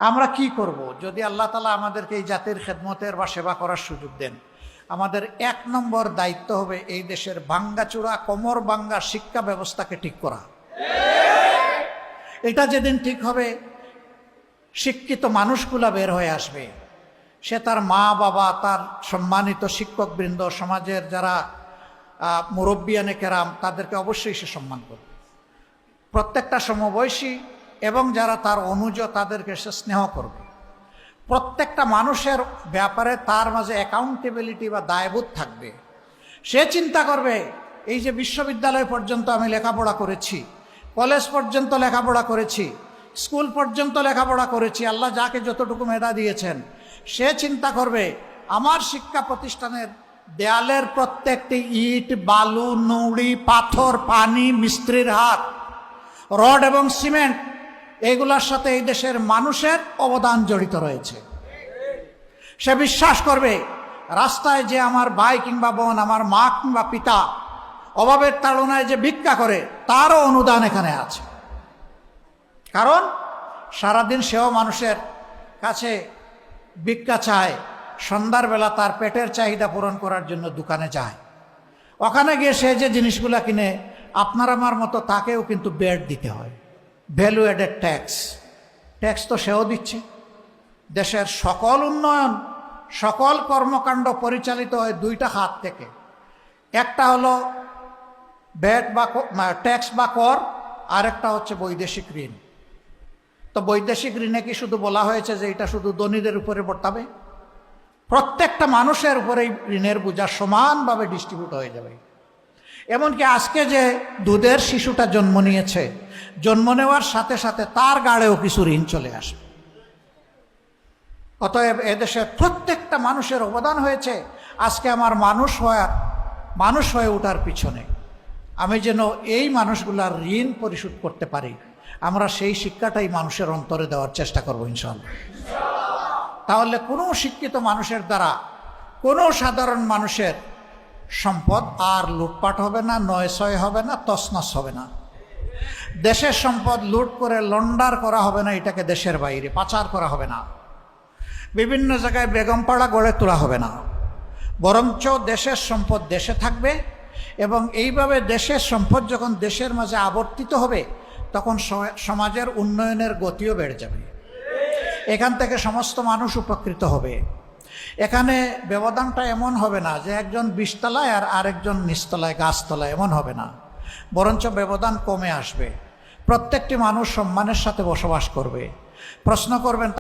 আমরা কি করব যদি আল্লাহ তাআলা আমাদেরকে এই জাতির খেদমতের বা সেবা করার সুযোগ দেন? আমাদের ১ নম্বর দায়িত্ব হবে এই দেশের ভাঙ্গাচোরা কোমর ভাঙ্গা শিক্ষা ব্যবস্থাকে ঠিক করা। এটা যেদিন ঠিক হবে, শিক্ষিত মানুষগুলা বের হয়ে আসবে। সে তার মা বাবা, তার সম্মানিত শিক্ষকবৃন্দ, সমাজের যারা মুরব্বিয়ানে কেরাম, তাদেরকে অবশ্যই সে সম্মান করবে। প্রত্যেকটা সমবয়সী এবং যারা তার অনুজ, তাদেরকে সে স্নেহ করবে। প্রত্যেকটা মানুষের ব্যাপারে তার মাঝে অ্যাকাউন্টেবিলিটি বা দায়বোধ থাকবে। সে চিন্তা করবে, এই যে বিশ্ববিদ্যালয় পর্যন্ত আমি লেখাপড়া করেছি, কলেজ পর্যন্ত লেখাপড়া করেছি, স্কুল পর্যন্ত লেখাপড়া করেছি, আল্লাহ যাকে যতটুকু মেধা দিয়েছেন, সে চিন্তা করবে আমার শিক্ষা প্রতিষ্ঠানের দেয়ালের প্রত্যেকটি ইট, বালু, নুড়ি, পাথর, পানি, মিস্ত্রির হাত, রড এবং সিমেন্ট, এগুলোর সাথে এই দেশের মানুষের অবদান জড়িত রয়েছে। সে বিশ্বাস করবে রাস্তায় যে আমার ভাই কিংবা বোন, আমার মা কিংবা পিতা অভাবের তাড়নায় যে ভিক্ষা করে, তারও অনুদান এখানে আছে। কারণ সারাদিন সেও মানুষের কাছে ভিক্ষা চায়, সন্ধ্যার বেলা তার পেটের চাহিদা পূরণ করার জন্য দোকানে যায়। ওখানে গিয়ে সে যে জিনিসগুলা কিনে, আপনার আমার মতো তাকেও কিন্তু বেড দিতে হয়, ভ্যালু অ্যাডেড ট্যাক্স। ট্যাক্স তো সেও দিচ্ছে। দেশের সকল উন্নয়ন, সকল কর্মকাণ্ড পরিচালিত হয় 2টা হাত থেকে। একটা হলো ভ্যাট বা ট্যাক্স বা কর, আরেকটা হচ্ছে বৈদেশিক ঋণ। তো বৈদেশিক ঋণে কি শুধু বলা হয়েছে যে এটা শুধু ধনীদের উপরে বর্তাবে? প্রত্যেকটা মানুষের উপরে ঋণের বোঝা সমানভাবে ডিস্ট্রিবিউট হয়ে যাবে। এমনকি আজকে যে দুধের শিশুটা জন্ম নিয়েছে, জন্ম নেওয়ার সাথে সাথে তার গাড়েও কিছু ঋণ চলে আসবে। অতএব এদেশের প্রত্যেকটা মানুষের অবদান হয়েছে আজকে আমার মানুষ হয়ে ওঠার পিছনে। আমি যেন এই মানুষগুলার ঋণ পরিশোধ করতে পারি, আমরা সেই শিক্ষাটাই মানুষের অন্তরে দেওয়ার চেষ্টা করবো ইনশাআল্লাহ। তাহলে কোনো শিক্ষিত মানুষের দ্বারা কোনো সাধারণ মানুষের সম্পদ আর লুটপাট হবে না, নয়ছয় হবে না, তছনছ হবে না। দেশের সম্পদ লুট করে লন্ডার করা হবে না, এটাকে দেশের বাইরে পাচার করা হবে না, বিভিন্ন জায়গায় বেগমপাড়া গড়ে তোলা হবে না। বরঞ্চ দেশের সম্পদ দেশে থাকবে, এবং এইভাবে দেশের সম্পদ যখন দেশের মাঝে আবর্তিত হবে, তখন সমাজের উন্নয়নের গতিও বেড়ে যাবে। এখান থেকে সমস্ত মানুষ উপকৃত হবে। এখানে ব্যবধানটা এমন হবে না যে একজন 20 তলায় আর আরেকজন নিচতলায়, গাছতলায়, এমন হবে না। বরঞ্চ ব্যবধান কমে আসবে। প্রত্যেকটি মানুষ সম্মানের সাথে বসবাস করবে। প্রশ্ন করবেন